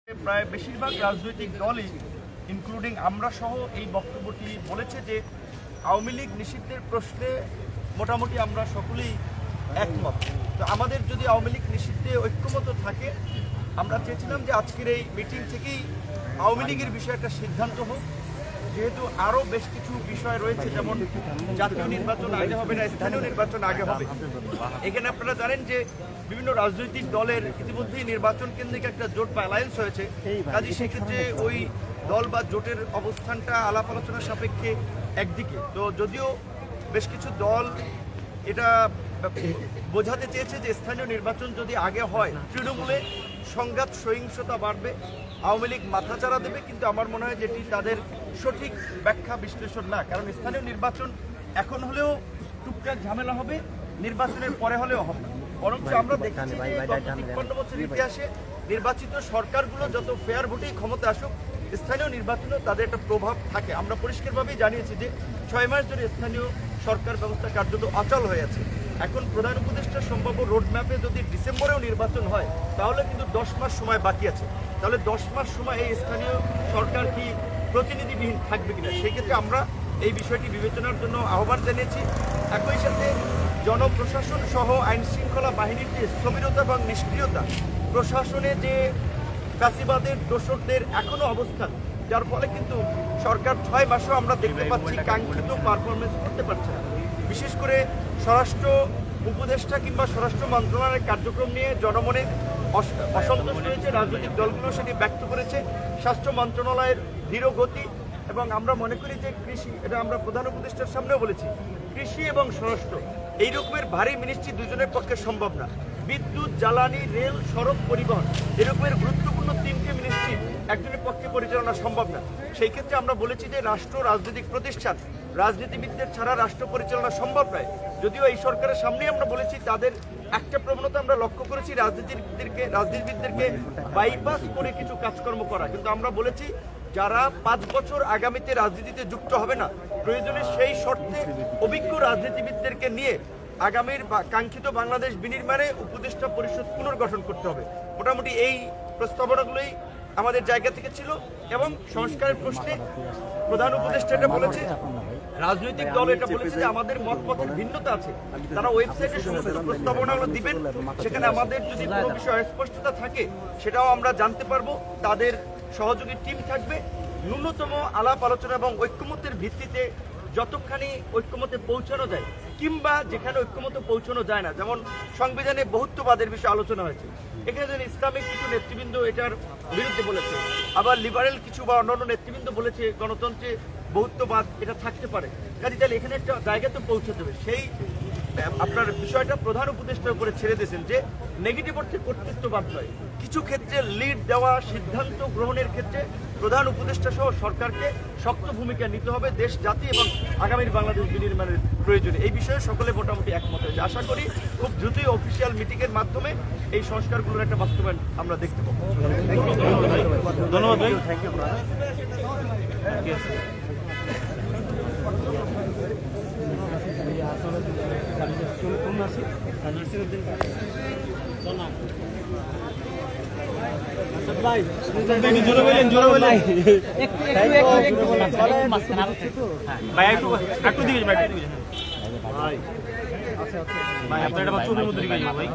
প্রায় বেশিরভাগ রাজনৈতিক দলই ইনক্লুডিং আমরা সহ এই বক্তব্যটি বলেছে যে আওয়ামী লীগ নিষিদ্ধের প্রশ্নে মোটামুটি আমরা সকলেই একমত। তো আমাদের যদি আওয়ামী লীগ নিষিদ্ধে ঐক্যমত থাকে, আমরা চেয়েছিলাম যে আজকের এই মিটিং থেকেই আওয়ামী লীগের বিষয়ে একটা সিদ্ধান্ত হোক, যেহেতু আরও বেশ কিছু বিষয় রয়েছে, যেমন জাতীয় নির্বাচন আগে হবে না, স্থানীয় নির্বাচন আগে হবে। এখানে আপনারা জানেন যে বিভিন্ন রাজনৈতিক দলের ইতিমধ্যেই নির্বাচন কেন্দ্রিক একটা জোট বা অ্যালায়েন্স হয়েছে। কাজে সেক্ষেত্রে ওই দল বা জোটের অবস্থানটা আলাপ আলোচনার সাপেক্ষে একদিকে। তো যদিও বেশ কিছু দল এটা বোঝাতে চেয়েছে যে স্থানীয় নির্বাচন যদি আগে হয় তৃণমূলে সংঘাত সহিংসতা বাড়বে, আওয়ামী লীগ মাথাচাড়া দেবে, কিন্তু আমার মনে হয় যেটি তাদের সঠিক ব্যাখ্যা বিশ্লেষণ না। কারণ স্থানীয় নির্বাচন এখন হলেও টুকটাক ঝামেলা হবে, নির্বাচনের পরে হলেও হবে। বরঞ্চ আমরা দেখেছি যে গত ৫৩ বছরের ইতিহাসে নির্বাচিত সরকারগুলো যত ফেয়ার ভোটেই ক্ষমতা আসুক, স্থানীয় নির্বাচনেও তাদের একটা প্রভাব থাকে। আমরা পরিষ্কারভাবেই জানিয়েছি যে ৬ মাস ধরে স্থানীয় সরকার ব্যবস্থা কার্যত অচল হয়ে আছে। এখন প্রধান উপদেষ্টা সম্ভাব্য রোডম্যাপে যদি ডিসেম্বরেও নির্বাচন হয়, তাহলে কিন্তু ১০ মাস সময় বাকি আছে। তাহলে ১০ মাস সময় এই স্থানীয় সরকার কি প্রতিনিধিবিহীন থাকবে কিনা, সেই ক্ষেত্রে আমরা এই বিষয়টি বিবেচনার জন্য আহ্বান জানিয়েছি। একই সাথে জনপ্রশাসন সহ আইন শৃঙ্খলা বাহিনীর যে স্থবিরতা এবং নিষ্ক্রিয়তা, প্রশাসনে যে ফ্যাসিবাদের দোসরদের এখনো অবস্থান, যার ফলে কিন্তু সরকার ৬ মাসেও আমরা দেখতে পাচ্ছি কাঙ্ক্ষিত পারফরমেন্স করতে পারছে না। বিশেষ করে স্বরাষ্ট্র উপদেষ্টা কিংবা স্বরাষ্ট্র মন্ত্রণালয়ের কার্যক্রম নিয়ে জনমনে অসন্তোষ রয়েছে, রাজনৈতিক দলগুলো সেটি ব্যক্ত করেছে। স্বাস্থ্য মন্ত্রণালয়ের ধীর গতি, এবং আমরা মনে করি যে কৃষি, এটা আমরা প্রধান উপদেষ্টার সামনেও বলেছি, কৃষি এবং স্বরাষ্ট্র এই রকমের ভারী মিনিস্ট্রি দুজনের পক্ষে সম্ভব না। বিদ্যুৎ, জ্বালানি, রেল, সড়ক পরিবহন এরকমের গুরুত্বপূর্ণ ৩টে মিনিস্ট্রি একজনের পক্ষে পরিচালনা সম্ভব না। সেই ক্ষেত্রে আমরা বলেছি যে রাষ্ট্র রাজনৈতিক প্রতিষ্ঠান, রাজনীতিবিদদের ছাড়া রাষ্ট্র পরিচালনা সম্ভব নয়। যদিও এই সরকারের সামনেই আমরা বলেছি, তাদের একটা প্রবণতা আমরা লক্ষ্য করেছি, রাজনীতিবিদদেরকে বাইপাস করে কিছু কাজকর্ম করা। কিন্তু আমরা বলেছি যারা ৫ বছর আগামীতে রাজনীতিতে যুক্ত হবে না, প্রয়োজনে সেই শর্তে অভিজ্ঞ রাজনীতিবিদদেরকে নিয়ে আগামীর কাঙ্ক্ষিত বাংলাদেশ বিনির্মাণে উপদেষ্টা পরিষদ পুনর্গঠন করতে হবে। মোটামুটি এই প্রস্তাবনাগুলোই আমাদের জায়গা থেকে ছিল। এবং সংস্কারের প্রশ্নে প্রধান উপদেষ্টা এটা বলেছে, রাজনৈতিক দল এটা বলেছে যে আমাদের মত পথের ভিন্নতা আছে, তারা ওয়েবসাইটে সমস্ত প্রস্তাবনাগুলো দিবেন, সেখানে আমাদের যদি কোনো বিষয়ে অস্পষ্টতা থাকে সেটাও আমরা জানতে পারবো। তাদের সহযোগী টিম থাকবে। ন্যূনতম আলাপ আলোচনা এবং ঐক্যমতের ভিত্তিতে যতখানি ঐক্যমতে পৌঁছানো যায়, কিংবা যেখানে ঐক্যমতে পৌঁছানো যায় না, যেমন সংবিধানে বহুত্ববাদের বিষয়ে আলোচনা হয়েছে, এখানে যেন ইসলামিক কিছু নেতৃবৃন্দ এটার বিরুদ্ধে বলেছে, আবার লিবারেল কিছু বা অন্যান্য নেতৃবৃন্দ বলেছে বহুত্ববাদ এটা থাকতে পারে। কাজে তাহলে এখানে একটা জায়গাতে পৌঁছাতে হবে। সেই আপনার বিষয়টা প্রধান উপদেষ্টার উপরে ছেড়ে দিয়েছেন যে নেগেটিভ অর্থে কর্তৃত্ববাদ নয়, কিছু ক্ষেত্রে লিড দেওয়া, সিদ্ধান্ত গ্রহণের ক্ষেত্রে প্রধান উপদেষ্টা সহ সরকারকে শক্ত ভূমিকা নিতে হবে দেশ, জাতি এবং আগামীর বাংলাদেশ বিনির্মাণের প্রয়োজনে। এই বিষয়ে সকলে মোটামুটি একমত হয়েছে। আশা করি খুব দ্রুতই অফিসিয়াল মিটিংয়ের মাধ্যমে এই সংস্কারগুলোর একটা বাস্তবায়ন আমরা দেখতে পাবো। ধন্যবাদ ভাই। Thank you. ভাই একটু দিকে ভাই, আপনার একটা বাচ্চাদের মধ্যে দিকে যাবো ভাই।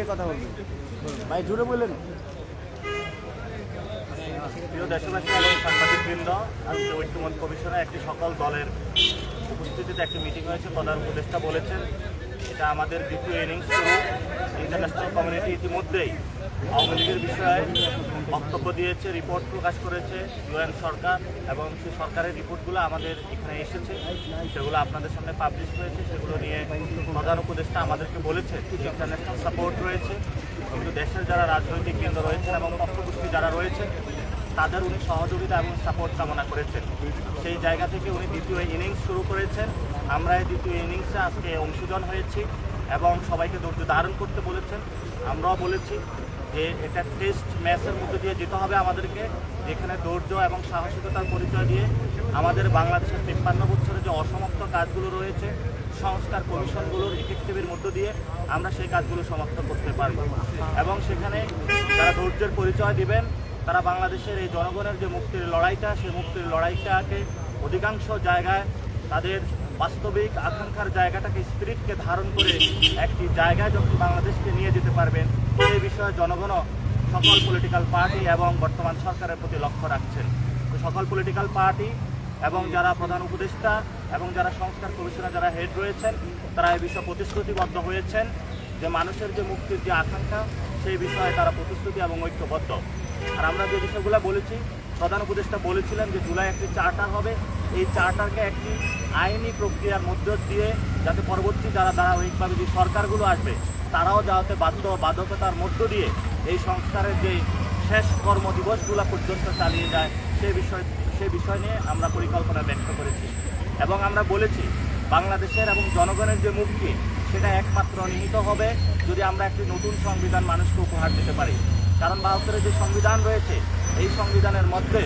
কথা বলবেন ভাই, জুড়ে বললেন। প্রিয় দেশবাসী এবং সাংবাদিকবৃন্দ, আজকে ঐক্যমত্য কমিশনে একটি সকল দলের উপস্থিতিতে একটি মিটিং হয়েছে। প্রধান উপদেষ্টা বলেছেন এটা আমাদের দ্বিতীয় ইনিংস শুরু। ইন্টারন্যাশনাল কমিউনিটি ইতিমধ্যেই আওয়ামী লীগের বিষয়ে বক্তব্য দিয়েছে, রিপোর্ট প্রকাশ করেছে ইউএন সরকার, এবং সেই সরকারের রিপোর্টগুলো আমাদের এখানে এসেছে, সেগুলো আপনাদের সামনে পাবলিশ হয়েছে। সেগুলো নিয়ে প্রধান উপদেষ্টা আমাদেরকে বলেছে ইন্টারন্যাশনাল সাপোর্ট রয়েছে, কিন্তু দেশের যারা রাজনৈতিক কেন্দ্র রয়েছেন এবং পক্ষগোষ্ঠী যারা রয়েছে তাদের উনি সহযোগিতা এবং সাপোর্ট কামনা করেছেন। সেই জায়গা থেকে উনি দ্বিতীয় ইনিংস শুরু করেছেন। আমরা এই দ্বিতীয় ইনিংসে আজকে অংশগ্রহণ হয়েছি এবং সবাইকে ধৈর্য ধারণ করতে বলেছেন। আমরাও বলেছি যে এটা টেস্ট ম্যাচের মধ্যে দিয়ে যেতে হবে আমাদেরকে, যেখানে ধৈর্য এবং সাহসিকতার পরিচয় দিয়ে আমাদের বাংলাদেশের 53 বছরে যে অসমাপ্ত কাজগুলো রয়েছে সংস্কার কমিশনগুলোর ইফেক্টিভের মধ্য দিয়ে আমরা সেই কাজগুলো সমাপ্ত করতে পারব। এবং সেখানে যারা ধৈর্যের পরিচয় দিবেন তারা বাংলাদেশের এই জনগণের যে মুক্তির লড়াইটা, সেই মুক্তির লড়াইটাকে অধিকাংশ জায়গায় তাদের বাস্তবিক আকাঙ্ক্ষার জায়গাটাকে স্পিরিটকে ধারণ করে একটি জায়গায় যখন বাংলাদেশকে নিয়ে যেতে পারবেন, সেই বিষয়ে জনগণও সকল পলিটিক্যাল পার্টি এবং বর্তমান সরকারের প্রতি লক্ষ্য রাখছেন। তো সকল পলিটিক্যাল পার্টি এবং যারা প্রধান উপদেষ্টা এবং যারা সংস্কার কমিশনে যারা হেড রয়েছেন তারা এই বিষয়ে প্রতিশ্রুতিবদ্ধ হয়েছেন যে মানুষের যে মুক্তির যে আকাঙ্ক্ষা সেই বিষয়ে তারা প্রতিশ্রুতি এবং ঐক্যবদ্ধ। আর আমরা যে বিষয়গুলো বলেছি, প্রধান উপদেষ্টা বলেছিলেন যে জুলাই একটি চার্টার হবে, এই চার্টারকে একটি আইনি প্রক্রিয়ার মধ্য দিয়ে যাতে পরবর্তী যারা ধারাবাহিকভাবে যে সরকারগুলো আসবে তারাও যাতে বাধ্যকতার মধ্য দিয়ে এই সংস্কারের যে শেষ কর্মদিবসগুলো পর্যন্ত চালিয়ে যায় সেই বিষয় নিয়ে আমরা পরিকল্পনা ব্যক্ত করেছি। এবং আমরা বলেছি বাংলাদেশের এবং জনগণের যে মুক্তি সেটা একমাত্র নিহিত হবে যদি আমরা একটি নতুন সংবিধান মানুষকে উপহার দিতে পারি। কারণ ভারতের যে সংবিধান রয়েছে এই সংবিধানের মধ্যে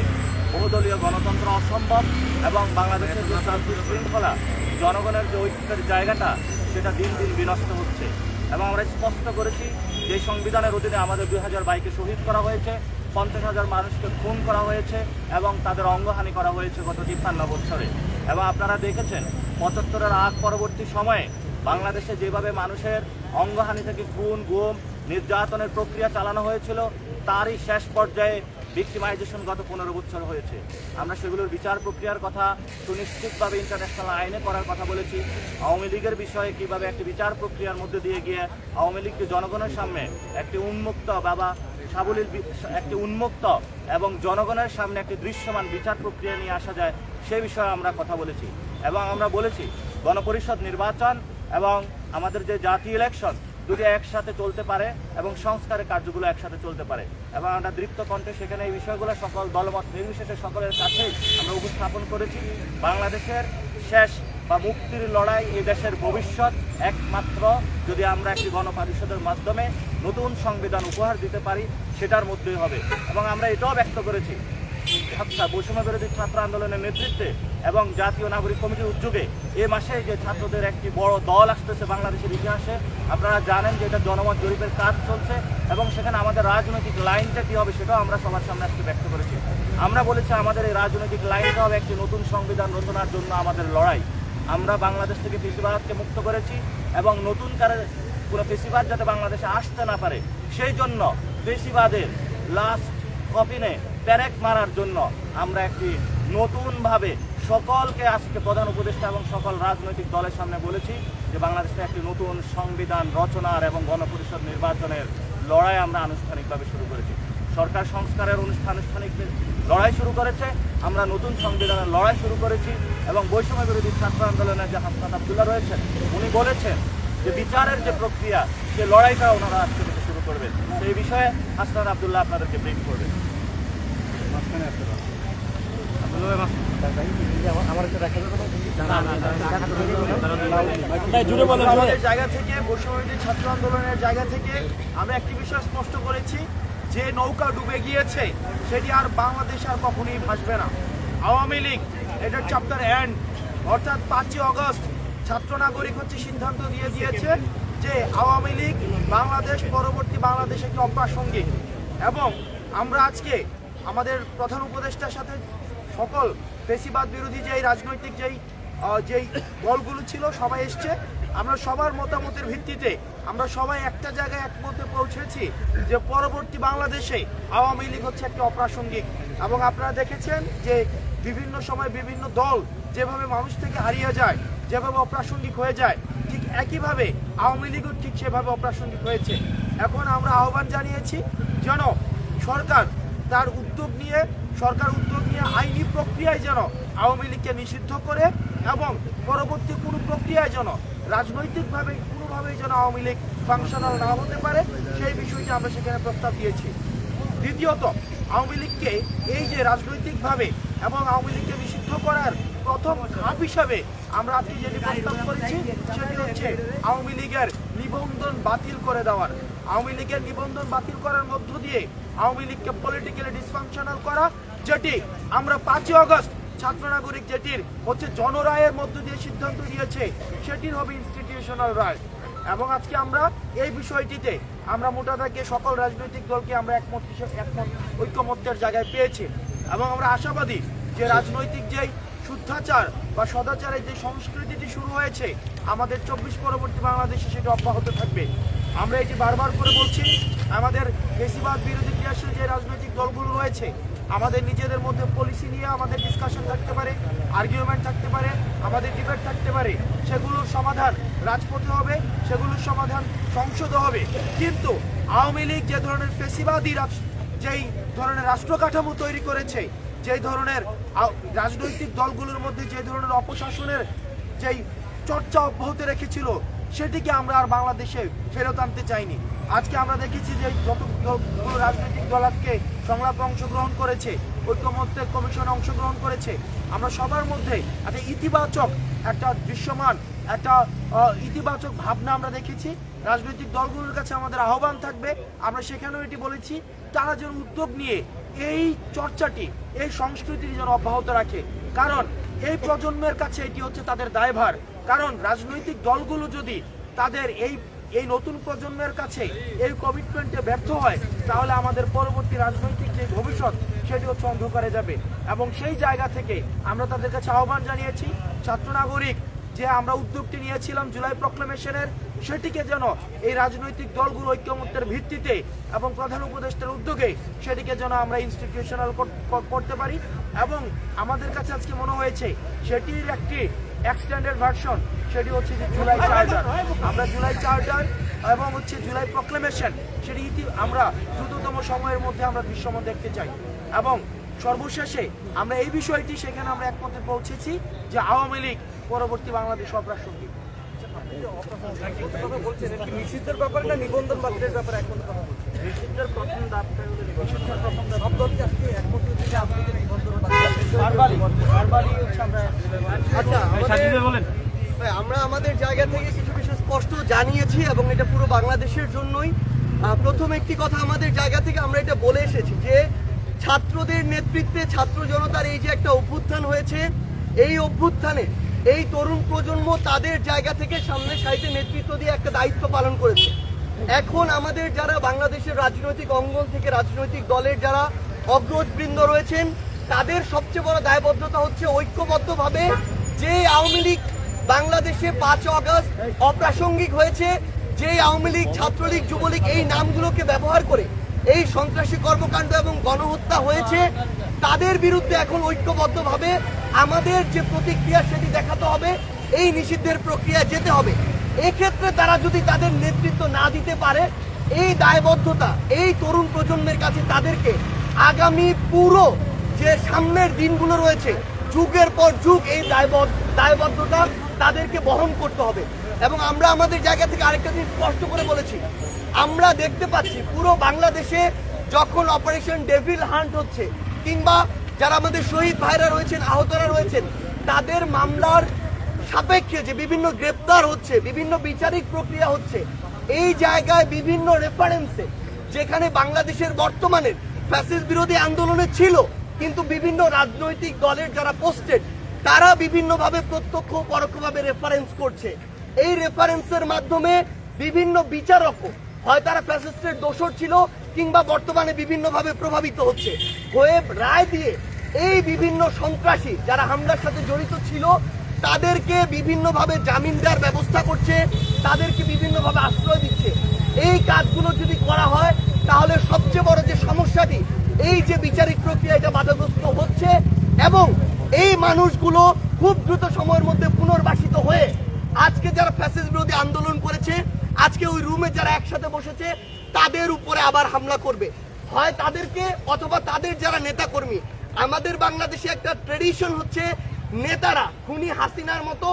বহুদলীয় গণতন্ত্র অসম্ভব এবং বাংলাদেশের যে শান্তি শৃঙ্খলা জনগণের যে ঐক্যের জায়গাটা সেটা দিন দিন বিনষ্ট হচ্ছে। এবং আমরা স্পষ্ট করেছি যে সংবিধানের অধীনে আমাদের 2000 ভাইকে শহীদ করা হয়েছে, 50,000 মানুষকে খুন করা হয়েছে এবং তাদের অঙ্গহানি করা হয়েছে গত 53 বছরে। এবং আপনারা দেখেছেন 75-এর আগ পরবর্তী সময়ে বাংলাদেশে যেভাবে মানুষের অঙ্গহানি থেকে খুন, গুম, নির্যাতনের প্রক্রিয়া চালানো হয়েছিল তারই শেষ পর্যায়ে ভিক্টিমাইজেশন গত 15 বছর হয়েছে। আমরা সেগুলোর বিচার প্রক্রিয়ার কথা সুনিশ্চিতভাবে ইন্টারন্যাশনাল আইনে করার কথা বলেছি। আওয়ামী লীগের বিষয়ে কীভাবে একটি বিচার প্রক্রিয়ার মধ্যে দিয়ে গিয়ে আওয়ামী লীগকে জনগণের সামনে একটি উন্মুক্ত এবং জনগণের সামনে একটি দৃশ্যমান বিচার প্রক্রিয়া নিয়ে আসা যায় সে বিষয়ে আমরা কথা বলেছি। এবং আমরা বলেছি গণপরিষদ নির্বাচন এবং আমাদের যে জাতীয় ইলেকশন দুটি একসাথে চলতে পারে এবং সংস্কারের কার্যগুলো একসাথে চলতে পারে। এবং আমরা দৃপ্ত কণ্ঠে সেখানে এই বিষয়গুলো সকল দলমত নির্বিশেষে সকলের কাছেই আমরা উপস্থাপন করেছি। বাংলাদেশের শেষ বা মুক্তির লড়াই এই দেশের ভবিষ্যৎ একমাত্র যদি আমরা একটি গণপরিষদের মাধ্যমে নতুন সংবিধান উপহার দিতে পারি সেটার মধ্যেই হবে। এবং আমরা এটাও ব্যক্ত করেছি বৈষম্য বিরোধী ছাত্র আন্দোলনের নেতৃত্বে এবং জাতীয় নাগরিক কমিটির উদ্যোগে এ মাসে যে ছাত্রদের একটি বড় দল আসতেছে বাংলাদেশের ইতিহাসে, আপনারা জানেন যে এটা জনমত জরিপের কাজ চলছে এবং সেখানে আমাদের রাজনৈতিক লাইনটা কী হবে সেটাও আমরা সবার সামনে আজকে ব্যক্ত করেছি। আমরা বলেছি আমাদের এই রাজনৈতিক লাইনটা হবে একটি নতুন সংবিধান রচনার জন্য আমাদের লড়াই। আমরা বাংলাদেশ থেকে ফেসিবাদকে মুক্ত করেছি এবং নতুন কোনো ফেসিবাদ যাতে বাংলাদেশে আসতে না পারে সেই জন্য ফেসিবাদের লাস্ট কপিনে প্যারেক মারার জন্য আমরা একটি নতুনভাবে সকলকে আজকে প্রধান উপদেষ্টা এবং সকল রাজনৈতিক দলের সামনে বলেছি যে বাংলাদেশে একটি নতুন সংবিধান রচনার এবং গণপরিষদ নির্বাচনের লড়াই আমরা আনুষ্ঠানিকভাবে শুরু করেছি। সরকার সংস্কারের আনুষ্ঠানিক লড়াই শুরু করেছে, আমরা নতুন সংবিধানের লড়াই শুরু করেছি। এবং বৈষম্য বিরোধী ছাত্র আন্দোলনের যে হাসনাত আবদুল্লাহ রয়েছেন উনি বলেছেন যে বিচারের যে প্রক্রিয়া সে লড়াইটা ওনারা আজকে থেকে শুরু করবেন। সেই বিষয়ে হাসনাত আবদুল্লাহ আপনাদেরকে ব্রিফ করবেন। আমাদের জায়গা থেকে বৈষম্য ছাত্র আন্দোলনের জায়গা থেকে আমরা একটি বিষয় স্পষ্ট করেছি যে নৌকা ডুবে গিয়েছে সেটি আর বাংলাদেশ আর কখনোই ভাসবে না। আওয়ামী লীগ এটার চ্যাপ্টার এন্ড, অর্থাৎ 5 আগস্ট ছাত্র নাগরিক সিদ্ধান্ত দিয়ে দিয়েছে যে আওয়ামী লীগ বাংলাদেশ পরবর্তী বাংলাদেশ একটি অপ্রাসঙ্গিক। এবং আমরা আজকে আমাদের প্রধান উপদেষ্টার সাথে সকল ফেসিবাদ বিরোধী যেই রাজনৈতিক যেই দলগুলো ছিল সবাই এসছে। আমরা সবার মতামতের ভিত্তিতে আমরা সবাই একটা জায়গায় একমতে পৌঁছেছি যে পরবর্তী বাংলাদেশে আওয়ামী লীগ হচ্ছে একটি অপ্রাসঙ্গিক। এবং আপনারা দেখেছেন যে বিভিন্ন সময় বিভিন্ন দল যেভাবে মানুষ থেকে হারিয়ে যায়, যেভাবে অপ্রাসঙ্গিক হয়ে যায়, ঠিক একইভাবে আওয়ামী লীগও ঠিক সেভাবে অপ্রাসঙ্গিক হয়েছে। এখন আমরা আহ্বান জানিয়েছি যেন সরকার উদ্যোগ নিয়ে আইনি প্রক্রিয়ায় যেন আওয়ামী লীগকে নিষিদ্ধ করে এবং পরবর্তী কোনো প্রক্রিয়ায় যেন রাজনৈতিকভাবে কোনোভাবেই যেন আওয়ামী লীগ ফাংশনাল না হতে পারে সেই বিষয়টি আমরা সেখানে প্রস্তাব দিয়েছি। দ্বিতীয়ত আওয়ামী লীগকে এই যে রাজনৈতিকভাবে এবং আওয়ামী লীগকে নিষিদ্ধ করার প্রথম ধাপ হিসাবে আমরা আজকে যেটি প্রস্তাব করেছি সেটি হচ্ছে আওয়ামী লীগের নিবন্ধন বাতিল করে দেওয়ার। আওয়ামী লীগের নিবন্ধন বাতিল করার মধ্য দিয়ে আওয়ামী লীগকে পলিটিক্যালি ডিসফাংশনাল করা, যেটি আমরা 5ই আগস্ট ছাত্র নাগরিক যেটির হচ্ছে জনরায়ের মধ্য দিয়ে সিদ্ধান্ত নিয়েছে, সেটির হবে ইনস্টিটিউশনাল রায়। এবং আজকে আমরা এই বিষয়টিতে আমরা মোটা দাগে সকল রাজনৈতিক দলকে আমরা একমত ঐক্যমত্যের জায়গায় পেয়েছি এবং আমরা আশাবাদী যে রাজনৈতিক যেই শুদ্ধাচার বা সদাচারের যে সংস্কৃতিটি শুরু হয়েছে আমাদের 24 পরবর্তী বাংলাদেশে সেটা অব্যাহত থাকবে। আমরা এটি বারবার করে বলছি, আমাদের বেশিরভাগ বিরোধী ক্রিয়াশীল যে রাজনৈতিক দলগুলো রয়েছে আমাদের নিজেদের মধ্যে পলিসি নিয়ে আমাদের ডিসকাশন থাকতে পারে, আর্গুমেন্ট থাকতে পারে, আমাদের ডিবেট থাকতে পারে, সেগুলোর সমাধান রাজপথে হবে, সেগুলোর সমাধান সংসদে হবে। কিন্তু আওয়ামী লীগ যে ধরনের ফেসিবাদী যেই ধরনের রাষ্ট্র কাঠামো তৈরি করেছে, যেই ধরনের রাজনৈতিক দলগুলোর মধ্যে যে ধরনের অপশাসনের যেই চর্চা অব্যাহত রেখেছিল, সেটিকে আমরা আর বাংলাদেশে ফেরত আনতে চাইনি। আজকে আমরা দেখেছি যে যতগুলো রাজনৈতিক দল আজকে সংলাপে অংশগ্রহণ করেছে, ঐক্যমত্যের কমিশনে অংশগ্রহণ করেছে, আমরা সবার মধ্যে একটা ইতিবাচক একটা দৃশ্যমান একটা ইতিবাচক ভাবনা আমরা দেখেছি। রাজনৈতিক দলগুলোর কাছে আমাদের আহ্বান থাকবে, আমরা সেখানেও এটি বলেছি, তারা যেন উদ্যোগ নিয়ে এই চর্চাটি, এই সংস্কৃতিটি যেন অব্যাহত রাখে। কারণ এই প্রজন্মের কাছে এটি হচ্ছে তাদের দায়ভার। কারণ রাজনৈতিক দলগুলো যদি তাদের এই নতুন প্রজন্মের কাছে এই কমিটমেন্টে ব্যর্থ হয়, তাহলে আমাদের পরবর্তী রাজনৈতিক যে ভবিষ্যৎ সেটি হচ্ছে অন্ধকারে যাবে। এবং সেই জায়গা থেকে আমরা তাদের কাছে আহ্বান জানিয়েছি, ছাত্র নাগরিক যে আমরা উদ্যোগটি নিয়েছিলাম জুলাই প্রক্লেমেশনের, সেটিকে যেন এই রাজনৈতিক দলগুলো ঐক্যমত্যের ভিত্তিতে এবং প্রধান উপদেষ্টার উদ্যোগে সেটিকে যেন আমরা ইনস্টিটিউশনাল করতে পারি। এবং আমাদের কাছে আজকে মনে হয়েছে সেটির একটি এক্সটেন্ডেড ভার্সন, সেটি হচ্ছে যে জুলাই চার্টার। আমরা জুলাই চার্টার এবং হচ্ছে জুলাই প্রক্লেমেশন সেটি আমরা দ্রুততম সময়ের মধ্যে আমরা দৃশ্যমান দেখতে চাই। এবং সর্বশেষে আমরা এই বিষয়টি সেখানে আমরা একমতে পৌঁছেছি যে আওয়ামী লীগ পরবর্তী বাংলাদেশ অপ্রাসঙ্গিক। নিষিদ্ধের ব্যাপারে না নিবন্ধন বাতিলের ব্যাপারে একমত কথা বলছেন? নিষিদ্ধের প্রথম ধাপটা হলো নিষিদ্ধের প্রথম ধাপ। সব দলই আজকে একমত হয়েছে যে আপনাদের নিবন্ধন আচ্ছা, আমরা আমাদের জায়গা থেকে কিছু বিষয় স্পষ্ট জানিয়েছি এবং এটা পুরো বাংলাদেশের জন্যই। প্রথম একটি কথা আমাদের জায়গা থেকে আমরা এটা বলে এসেছি যে ছাত্রদের নেতৃত্বে ছাত্র জনতার এই যে একটা অভ্যুত্থান হয়েছে, এই অভ্যুত্থানে এই তরুণ প্রজন্ম তাদের জায়গা থেকে সামনে সারিতে নেতৃত্ব দিয়ে একটা দায়িত্ব পালন করেছে। এখন আমাদের যারা বাংলাদেশের রাজনৈতিক অঙ্গন থেকে রাজনৈতিক দলের যারা অগ্রজবৃন্দ রয়েছেন, তাদের সবচেয়ে বড় দায়বদ্ধতা হচ্ছে ঐক্যবদ্ধভাবে যে আওয়ামী লীগ বাংলাদেশে 5 আগস্ট অপ্রাসঙ্গিক হয়েছে, যে আওয়ামী লীগ ছাত্রলীগ যুবলীগ এই নামগুলোকে ব্যবহার করে এই সন্ত্রাসী কর্মকাণ্ড এবং গণহত্যা হয়েছে, তাদের বিরুদ্ধে এখন ঐক্যবদ্ধভাবে আমাদের যে প্রতিক্রিয়া সেটি দেখাতে হবে, এই নিষিদ্ধের প্রক্রিয়া যেতে হবে। এক্ষেত্রে তারা যদি তাদের নেতৃত্ব না দিতে পারে, এই দায়বদ্ধতা এই তরুণ প্রজন্মের কাছে তাদেরকে আগামী পুরো যে সামনের দিনগুলো রয়েছে, যুগের পর যুগ এই দায়বদ্ধতা তাদেরকে বহন করতে হবে। এবং আমরা আমাদের জায়গা থেকে আরেকটা জিনিস স্পষ্ট করে বলেছি, আমরা দেখতে পাচ্ছি পুরো বাংলাদেশে যখন অপারেশন ডেভিল হান্ট হচ্ছে, কিংবা যারা আমাদের শহীদ ভাইরা রয়েছেন, আহতরা রয়েছেন, তাদের মামলার সাপেক্ষে যে বিভিন্ন গ্রেপ্তার হচ্ছে, বিভিন্ন বিচারিক প্রক্রিয়া হচ্ছে, এই জায়গায় বিভিন্ন রেফারেন্সে যেখানে বাংলাদেশের বর্তমানের ফ্যাসিস্ট বিরোধী আন্দোলনে ছিল, কিন্তু বিভিন্ন রাজনৈতিক দলের যারা পোস্টেড তারা বিভিন্নভাবে প্রত্যক্ষ পরোক্ষভাবে রেফারেন্স করছে। এই রেফারেন্সের মাধ্যমে বিভিন্ন বিচারকও হয় তারা ফ্যাসিস্টের দোষর ছিল কিংবা বর্তমানে বিভিন্নভাবে প্রভাবিত হচ্ছে হয়ে রায় দিয়ে এই বিভিন্ন সন্ত্রাসী যারা হামলার সাথে জড়িত ছিল তাদেরকে বিভিন্নভাবে জামিন দেওয়ার ব্যবস্থা করছে, তাদেরকে বিভিন্নভাবে আশ্রয় দিচ্ছে। এই কাজগুলো যদি করা হয় তাহলে সবচেয়ে বড় যে সমস্যাটি, এই যে বিচারিক প্রক্রিয়া এটা বাধাগ্রস্ত হচ্ছে এবং এই মানুষগুলো খুব দ্রুত সময়ের মধ্যে পুনর্বাসিত হয়ে আজকে যারা ফ্যাসিস্ট বিরোধী আন্দোলন করেছে, আজকে ওই রুমে যারা একসাথে বসেছে তাদের উপরে আবার হামলা করবে, হয় তাদেরকে অথবা তাদের যারা নেতাকর্মী। আমাদের বাংলাদেশে একটা ট্রেডিশন হচ্ছে নেতারা খুনি হাসিনার মতো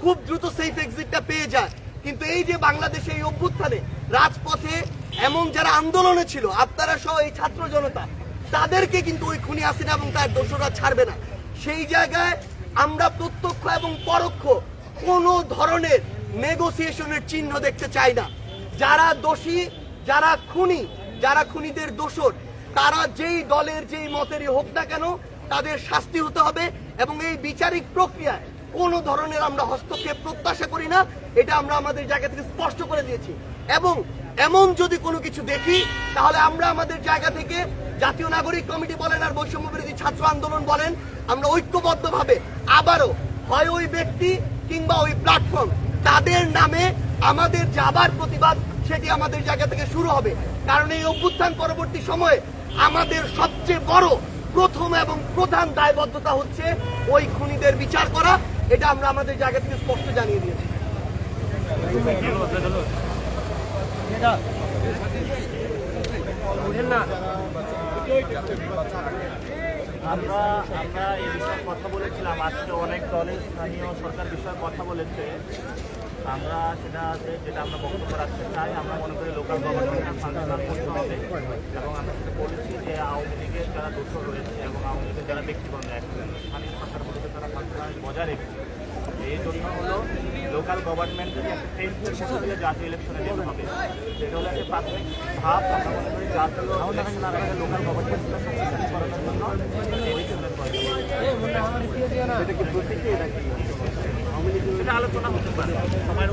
খুব দ্রুত সেফ এক্সিটটা পেয়ে যায়, কিন্তু এই যে বাংলাদেশে এই অভ্যুত্থানে রাজপথে এমন যারা আন্দোলনে ছিল, আপনারা সহ এই ছাত্র জনতা, তাদেরকে কিন্তু ওই খুনি হাসিনা এবং তার দোষরা ছাড়বে না। সেই জায়গায় আমরা প্রত্যক্ষ এবং পরোক্ষ কোনো ধরনের নেগোসিয়েশনের চিহ্ন দেখতে চাই না। যারা দোষী যারা খুনি, যারা খুনিদের দোষর, তারা যেই দলের যেই মতেরই হোক না কেন তাদের শাস্তি হতে হবে এবং এই বিচারিক প্রক্রিয়ায় কোনো ধরনের আমরা হস্তক্ষেপ প্রত্যাশা করি না, এটা আমরা আমাদের জায়গা থেকে স্পষ্ট করে দিয়েছি। এবং এমন যদি কোনো কিছু দেখি তাহলে আমরা আমাদের জায়গা থেকে জাতীয় নাগরিক কমিটি বলেন আর বৈষম্য বিরোধী ছাত্র আন্দোলন বলেন, আমরা ঐক্যবদ্ধভাবে আবারও হয় ওই ব্যক্তি কিংবা ওই প্ল্যাটফর্ম তাদের নামে আমাদের যে আবার প্রতিবাদ সেটি আমাদের জায়গা থেকে শুরু হবে। কারণ এই অভ্যুত্থান পরবর্তী সময়ে আমাদের সবচেয়ে বড় প্রথম এবং প্রধান দায়বদ্ধতা হচ্ছে ওই খুনিদের বিচার করা, এটা আমরা আমাদের জায়গা থেকে স্পষ্ট জানিয়ে দিয়েছি। আমরা এই বিষয়ে কথা বলেছিলাম, আজকে অনেক দলের স্থানীয় সরকার বিষয়ে কথা বলেছে। আমরা যেটা আমরা বক্তব্য রাখতে চাই, আমরা মনে করি লোকাল গভর্নমেন্টের ফাংশনাল করতে হবে এবং আমরা সেটা বলেছি যে আওয়ামী লীগের যারা দোষর রয়েছে এবং আওয়ামী লীগের যারা ব্যক্তিগত স্থানীয় সরকারগুলোকে তারা ফাংশনাল বজায় রেখেছে। এই জন্য হলো লোকাল গভর্নমেন্ট যদি একটা টেস্টের মধ্যে দিয়ে জাতীয় ইলেকশনে যেতে হবে, সেটা হলো একটা প্রাথমিক ধাপ। আমরা মনে করি জাতীয় ইলেকশন আর একটা লোকাল গভর্নমেন্টকে শক্তিশালী করার জন্য ইলেকশনের প্রয়োজন। সেটা আলোচনা হতে পারে সময়ের